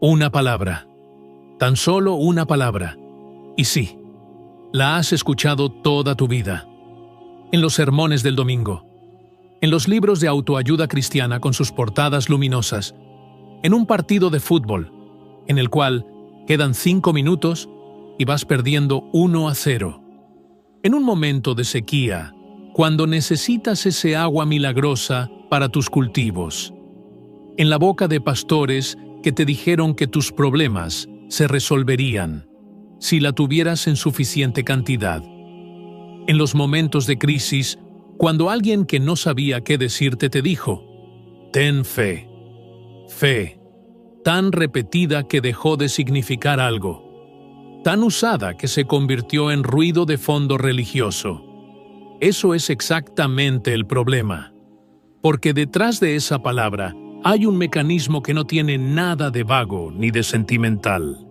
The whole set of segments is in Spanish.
Una palabra. Tan solo una palabra. Y sí, la has escuchado toda tu vida. En los sermones del domingo, en los libros de autoayuda cristiana con sus portadas luminosas, en un partido de fútbol, en el cual quedan 5 minutos y vas perdiendo 1-0. En un momento de sequía, cuando necesitas ese agua milagrosa para tus cultivos. En la boca de pastores que te dijeron que tus problemas se resolverían si la tuvieras en suficiente cantidad. En los momentos de crisis, cuando alguien que no sabía qué decirte te dijo, ten fe. Fe, tan repetida que dejó de significar algo, tan usada que se convirtió en ruido de fondo religioso. Eso es exactamente el problema, porque detrás de esa palabra hay un mecanismo que no tiene nada de vago ni de sentimental.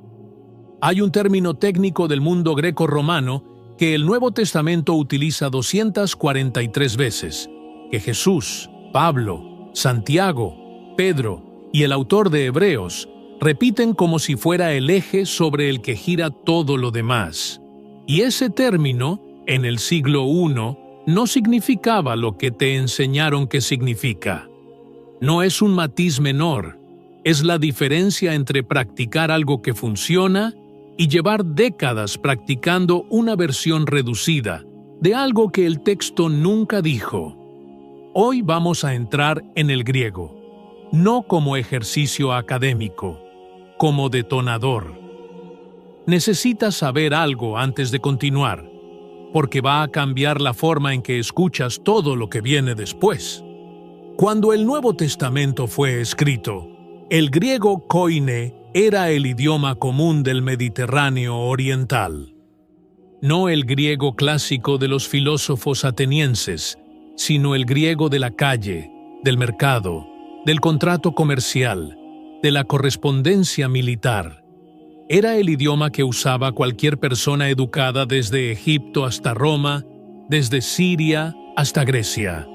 Hay un término técnico del mundo greco-romano que el Nuevo Testamento utiliza 243 veces, que Jesús, Pablo, Santiago, Pedro y el autor de Hebreos repiten como si fuera el eje sobre el que gira todo lo demás. Y ese término, en el siglo I, no significaba lo que te enseñaron que significa. No es un matiz menor, es la diferencia entre practicar algo que funciona y llevar décadas practicando una versión reducida de algo que el texto nunca dijo. Hoy vamos a entrar en el griego, no como ejercicio académico, como detonador. Necesitas saber algo antes de continuar, porque va a cambiar la forma en que escuchas todo lo que viene después. Cuando el Nuevo Testamento fue escrito, el griego koine era el idioma común del Mediterráneo oriental. No el griego clásico de los filósofos atenienses, sino el griego de la calle, del mercado, del contrato comercial, de la correspondencia militar. Era el idioma que usaba cualquier persona educada desde Egipto hasta Roma, desde Siria hasta Grecia.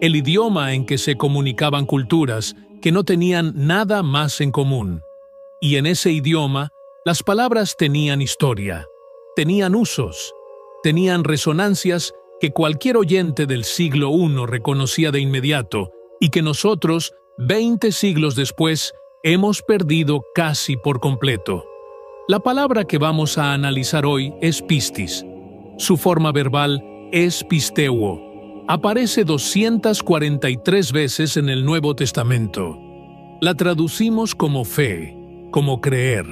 El idioma en que se comunicaban culturas que no tenían nada más en común. Y en ese idioma, las palabras tenían historia, tenían usos, tenían resonancias que cualquier oyente del siglo I reconocía de inmediato y que nosotros, 20 siglos después, hemos perdido casi por completo. La palabra que vamos a analizar hoy es pistis. Su forma verbal es pisteuo. Aparece 243 veces en el Nuevo Testamento. La traducimos como fe, como creer,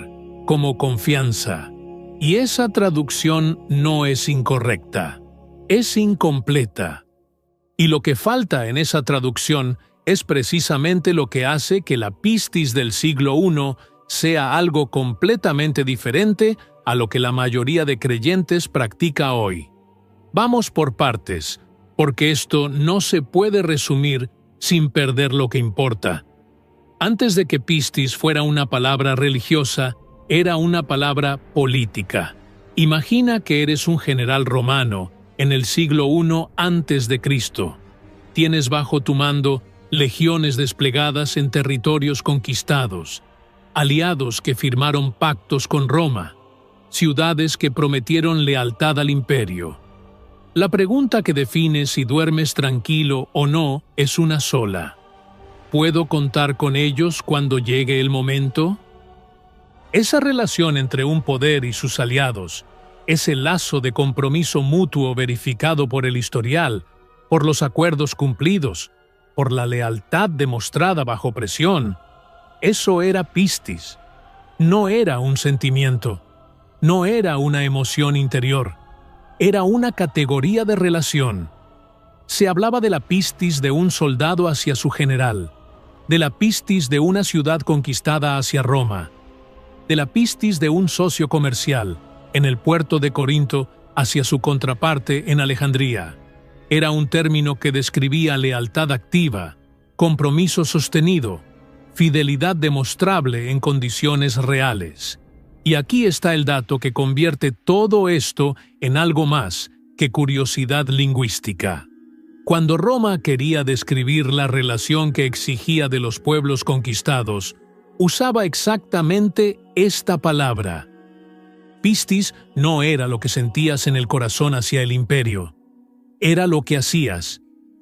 como confianza. Y esa traducción no es incorrecta, es incompleta. Y lo que falta en esa traducción es precisamente lo que hace que la pistis del siglo I sea algo completamente diferente a lo que la mayoría de creyentes practica hoy. Vamos por partes, porque esto no se puede resumir sin perder lo que importa. Antes de que pistis fuera una palabra religiosa, era una palabra política. Imagina que eres un general romano en el siglo I antes de Cristo. Tienes bajo tu mando legiones desplegadas en territorios conquistados, aliados que firmaron pactos con Roma, ciudades que prometieron lealtad al imperio. La pregunta que define si duermes tranquilo o no es una sola. ¿Puedo contar con ellos cuando llegue el momento? Esa relación entre un poder y sus aliados, ese lazo de compromiso mutuo verificado por el historial, por los acuerdos cumplidos, por la lealtad demostrada bajo presión, eso era pistis. No era un sentimiento, no era una emoción interior, era una categoría de relación. Se hablaba de la pistis de un soldado hacia su general, de la pistis de una ciudad conquistada hacia Roma, de la pistis de un socio comercial en el puerto de Corinto hacia su contraparte en Alejandría. Era un término que describía lealtad activa, compromiso sostenido, fidelidad demostrable en condiciones reales. Y aquí está el dato que convierte todo esto en algo más que curiosidad lingüística. Cuando Roma quería describir la relación que exigía de los pueblos conquistados, usaba exactamente esta palabra. Pistis no era lo que sentías en el corazón hacia el imperio. Era lo que hacías.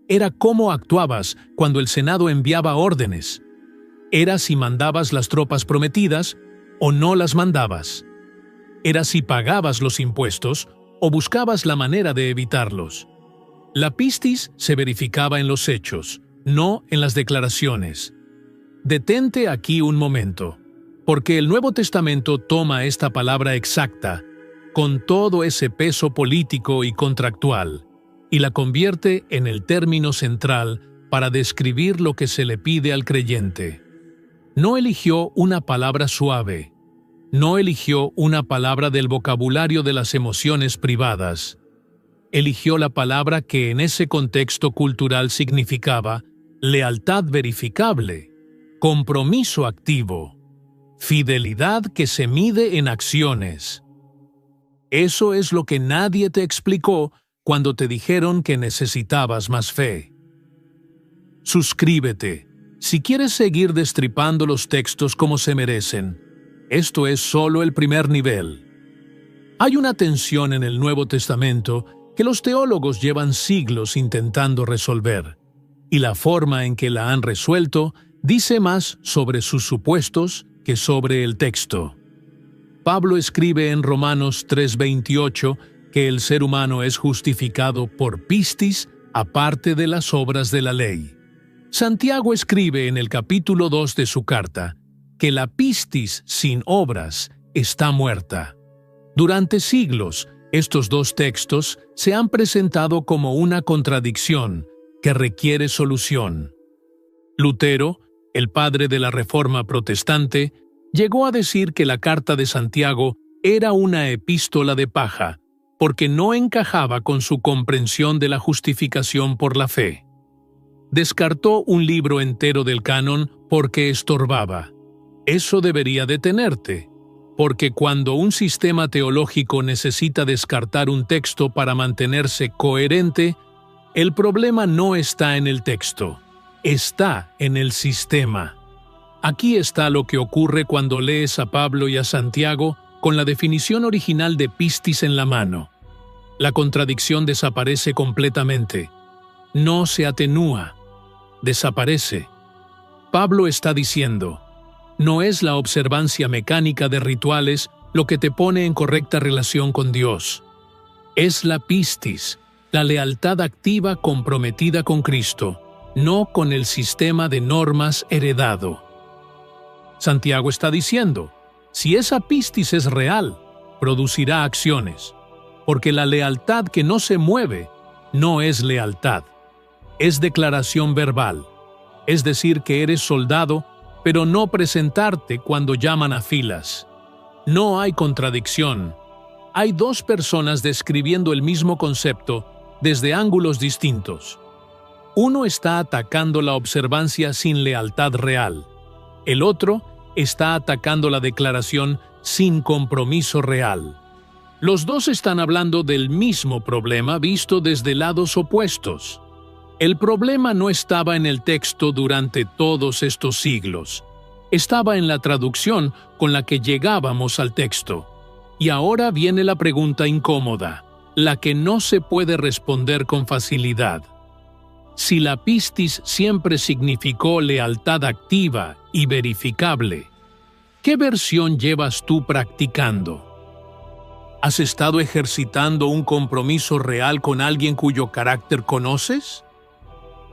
Era cómo actuabas cuando el Senado enviaba órdenes. Era si mandabas las tropas prometidas o no las mandabas. Era si pagabas los impuestos o buscabas la manera de evitarlos. La pistis se verificaba en los hechos, no en las declaraciones. Detente aquí un momento, porque el Nuevo Testamento toma esta palabra exacta, con todo ese peso político y contractual, y la convierte en el término central para describir lo que se le pide al creyente. No eligió una palabra suave, no eligió una palabra del vocabulario de las emociones privadas. Eligió la palabra que en ese contexto cultural significaba lealtad verificable, compromiso activo, fidelidad que se mide en acciones. Eso es lo que nadie te explicó cuando te dijeron que necesitabas más fe. Suscríbete si quieres seguir destripando los textos como se merecen. Esto es solo el primer nivel. Hay una tensión en el Nuevo Testamento que los teólogos llevan siglos intentando resolver, y la forma en que la han resuelto dice más sobre sus supuestos que sobre el texto. Pablo escribe en Romanos 3:28 que el ser humano es justificado por pistis aparte de las obras de la ley. Santiago escribe en el capítulo 2 de su carta que la pistis sin obras está muerta. Durante siglos, estos dos textos se han presentado como una contradicción que requiere solución. Lutero, el padre de la Reforma protestante, llegó a decir que la carta de Santiago era una epístola de paja, porque no encajaba con su comprensión de la justificación por la fe. Descartó un libro entero del canon porque estorbaba. Eso debería detenerte, porque cuando un sistema teológico necesita descartar un texto para mantenerse coherente, el problema no está en el texto, está en el sistema. Aquí está lo que ocurre cuando lees a Pablo y a Santiago con la definición original de pistis en la mano. La contradicción desaparece completamente. No se atenúa, desaparece. Pablo está diciendo: no es la observancia mecánica de rituales lo que te pone en correcta relación con Dios. Es la pistis, la lealtad activa comprometida con Cristo, no con el sistema de normas heredado. Santiago está diciendo, si esa pistis es real, producirá acciones, porque la lealtad que no se mueve no es lealtad, es declaración verbal, es decir que eres soldado, pero no presentarte cuando llaman a filas. No hay contradicción. Hay dos personas describiendo el mismo concepto desde ángulos distintos. Uno está atacando la observancia sin lealtad real. El otro está atacando la declaración sin compromiso real. Los dos están hablando del mismo problema visto desde lados opuestos. El problema no estaba en el texto durante todos estos siglos. Estaba en la traducción con la que llegábamos al texto. Y ahora viene la pregunta incómoda, la que no se puede responder con facilidad. Si la pistis siempre significó lealtad activa y verificable, ¿qué versión llevas tú practicando? ¿Has estado ejercitando un compromiso real con alguien cuyo carácter conoces?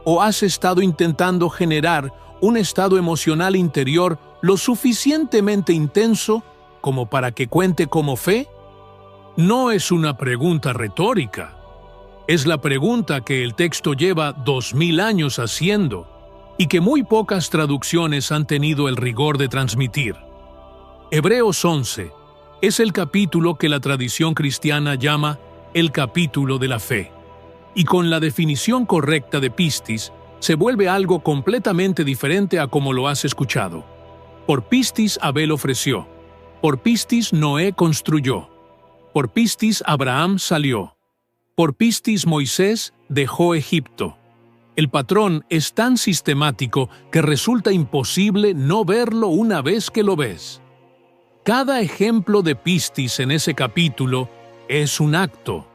¿O has estado intentando generar un estado emocional interior lo suficientemente intenso como para que cuente como fe? No es una pregunta retórica. Es la pregunta que el texto lleva 2000 años haciendo y que muy pocas traducciones han tenido el rigor de transmitir. Hebreos 11 es el capítulo que la tradición cristiana llama el capítulo de la fe. Y con la definición correcta de pistis, se vuelve algo completamente diferente a como lo has escuchado. Por pistis Abel ofreció, por pistis Noé construyó, por pistis Abraham salió, por pistis Moisés dejó Egipto, El patrón es tan sistemático que resulta imposible no verlo una vez que lo ves. Cada ejemplo de pistis en ese capítulo es un acto,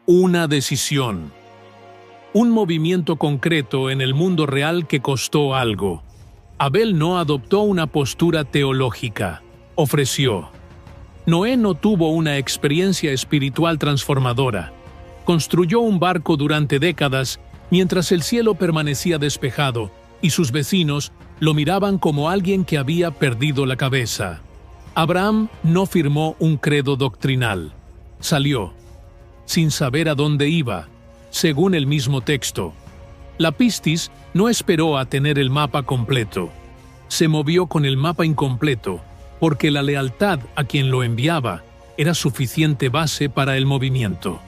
una decisión, un movimiento concreto en el mundo real que costó algo. Abel no adoptó una postura teológica, ofreció. Noé no tuvo una experiencia espiritual transformadora. Construyó un barco durante décadas mientras el cielo permanecía despejado y sus vecinos lo miraban como alguien que había perdido la cabeza. Abraham no firmó un credo doctrinal. Salió, sin saber a dónde iba, según el mismo texto. La pistis no esperó a tener el mapa completo. Se movió con el mapa incompleto, porque la lealtad a quien lo enviaba era suficiente base para el movimiento.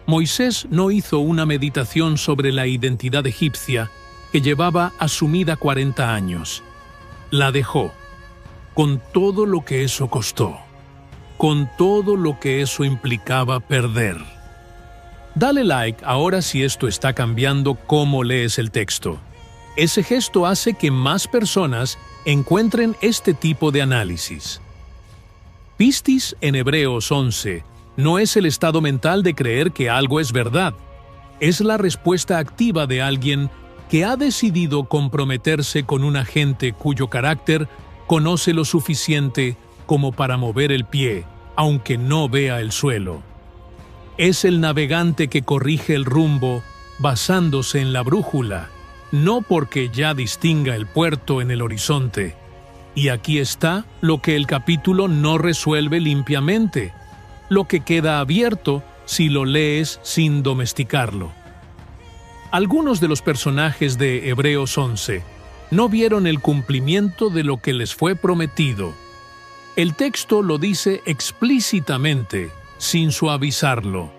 Moisés no hizo una meditación sobre la identidad egipcia que llevaba asumida 40 años. La dejó, con todo lo que eso costó, con todo lo que eso implicaba perder. Dale like ahora si esto está cambiando cómo lees el texto. Ese gesto hace que más personas encuentren este tipo de análisis. Pistis en Hebreos 11 no es el estado mental de creer que algo es verdad. Es la respuesta activa de alguien que ha decidido comprometerse con un agente cuyo carácter conoce lo suficiente como para mover el pie, aunque no vea el suelo. Es el navegante que corrige el rumbo basándose en la brújula, no porque ya distinga el puerto en el horizonte. Y aquí está lo que el capítulo no resuelve limpiamente, lo que queda abierto si lo lees sin domesticarlo. Algunos de los personajes de Hebreos 11 no vieron el cumplimiento de lo que les fue prometido. El texto lo dice explícitamente, sin suavizarlo.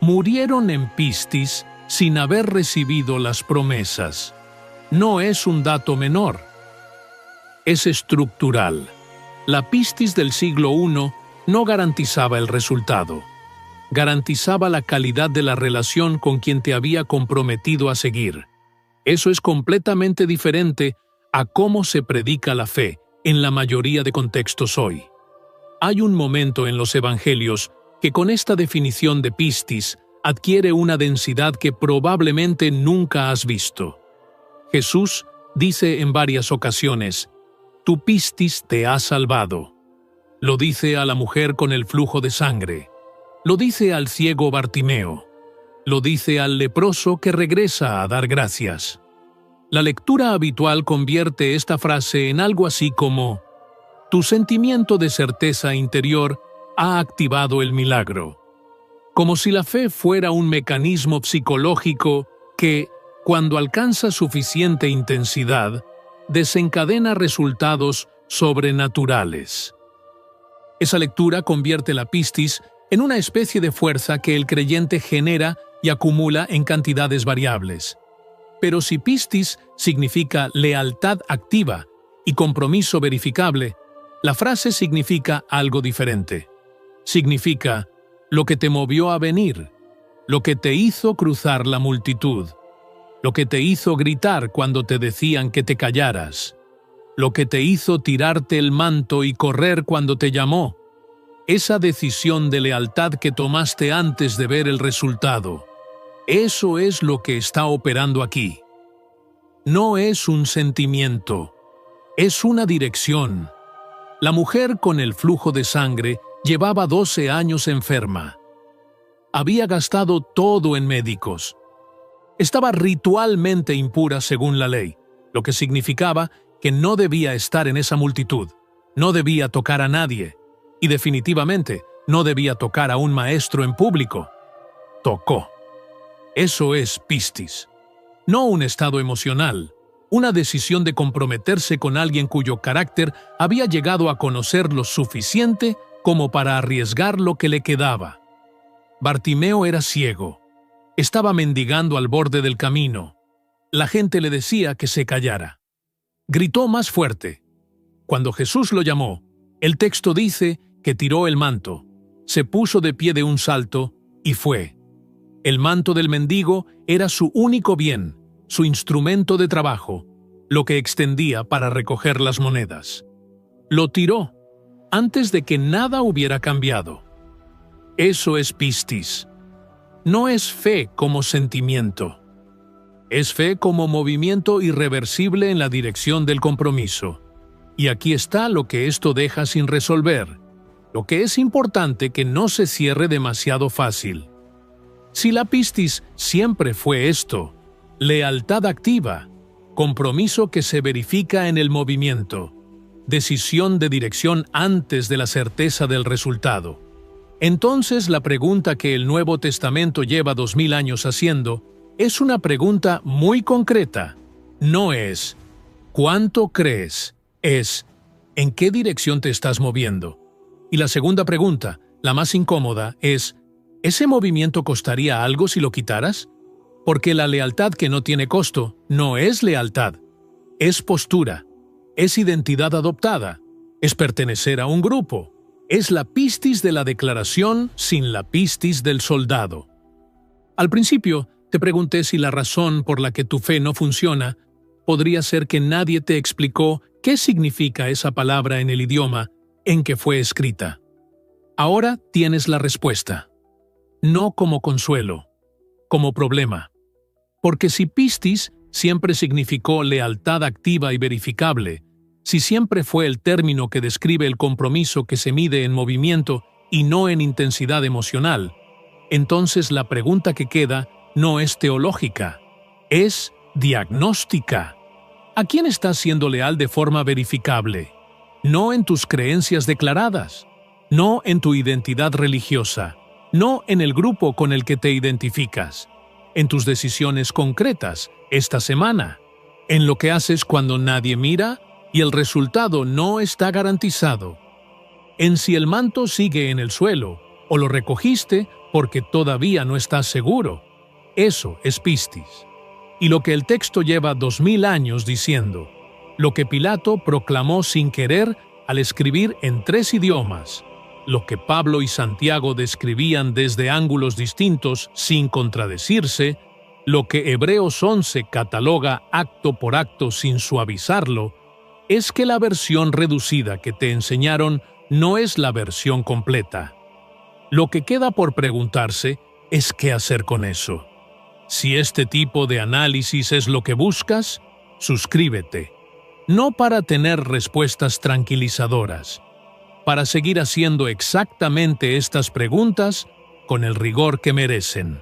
Murieron en pistis sin haber recibido las promesas. No es un dato menor. Es estructural. La pistis del siglo I no garantizaba el resultado. Garantizaba la calidad de la relación con quien te había comprometido a seguir. Eso es completamente diferente a cómo se predica la fe en la mayoría de contextos hoy. Hay un momento en los evangelios que con esta definición de pistis adquiere una densidad que probablemente nunca has visto. Jesús dice en varias ocasiones, «Tu pistis te ha salvado». Lo dice a la mujer con el flujo de sangre. Lo dice al ciego Bartimeo. Lo dice al leproso que regresa a dar gracias. La lectura habitual convierte esta frase en algo así como, «Tu sentimiento de certeza interior ha activado el milagro». Como si la fe fuera un mecanismo psicológico que, cuando alcanza suficiente intensidad, desencadena resultados sobrenaturales. Esa lectura convierte la pistis en una especie de fuerza que el creyente genera y acumula en cantidades variables. Pero si pistis significa lealtad activa y compromiso verificable, la frase significa algo diferente. Significa lo que te movió a venir, lo que te hizo cruzar la multitud, lo que te hizo gritar cuando te decían que te callaras, lo que te hizo tirarte el manto y correr cuando te llamó, esa decisión de lealtad que tomaste antes de ver el resultado. Eso es lo que está operando aquí. No es un sentimiento, es una dirección. La mujer con el flujo de sangre llevaba 12 años enferma. Había gastado todo en médicos. Estaba ritualmente impura según la ley, lo que significaba que no debía estar en esa multitud, no debía tocar a nadie, y definitivamente no debía tocar a un maestro en público. Tocó. Eso es pistis. No un estado emocional, una decisión de comprometerse con alguien cuyo carácter había llegado a conocer lo suficiente como para arriesgar lo que le quedaba. Bartimeo era ciego. Estaba mendigando al borde del camino. La gente le decía que se callara. Gritó más fuerte. Cuando Jesús lo llamó, el texto dice que tiró el manto, se puso de pie de un salto y fue. El manto del mendigo era su único bien, su instrumento de trabajo, lo que extendía para recoger las monedas. Lo tiró antes de que nada hubiera cambiado. Eso es pistis. No es fe como sentimiento. Es fe como movimiento irreversible en la dirección del compromiso. Y aquí está lo que esto deja sin resolver, lo que es importante que no se cierre demasiado fácil. Si la pistis siempre fue esto, lealtad activa, compromiso que se verifica en el movimiento, decisión de dirección antes de la certeza del resultado, entonces la pregunta que el Nuevo Testamento lleva 2000 años haciendo es una pregunta muy concreta. No es ¿cuánto crees? Es ¿en qué dirección te estás moviendo? Y la segunda pregunta, la más incómoda, es ¿ese movimiento costaría algo si lo quitaras? Porque la lealtad que no tiene costo no es lealtad, es postura, es identidad adoptada, es pertenecer a un grupo, es la pistis de la declaración sin la pistis del soldado. Al principio, te pregunté si la razón por la que tu fe no funciona podría ser que nadie te explicó qué significa esa palabra en el idioma en que fue escrita. Ahora tienes la respuesta. No como consuelo, como problema. Porque si pistis siempre significó lealtad activa y verificable, si siempre fue el término que describe el compromiso que se mide en movimiento y no en intensidad emocional, entonces la pregunta que queda no es teológica, es diagnóstica. ¿A quién estás siendo leal de forma verificable? No en tus creencias declaradas, no en tu identidad religiosa, no en el grupo con el que te identificas, en tus decisiones concretas esta semana, en lo que haces cuando nadie mira y el resultado no está garantizado, en si el manto sigue en el suelo o lo recogiste porque todavía no estás seguro. Eso es pistis. Y lo que el texto lleva 2000 años diciendo, lo que Pilato proclamó sin querer al escribir en 3 idiomas, lo que Pablo y Santiago describían desde ángulos distintos sin contradecirse, lo que Hebreos 11 cataloga acto por acto sin suavizarlo, es que la versión reducida que te enseñaron no es la versión completa. Lo que queda por preguntarse es qué hacer con eso. Si este tipo de análisis es lo que buscas, suscríbete. No para tener respuestas tranquilizadoras, para seguir haciendo exactamente estas preguntas con el rigor que merecen.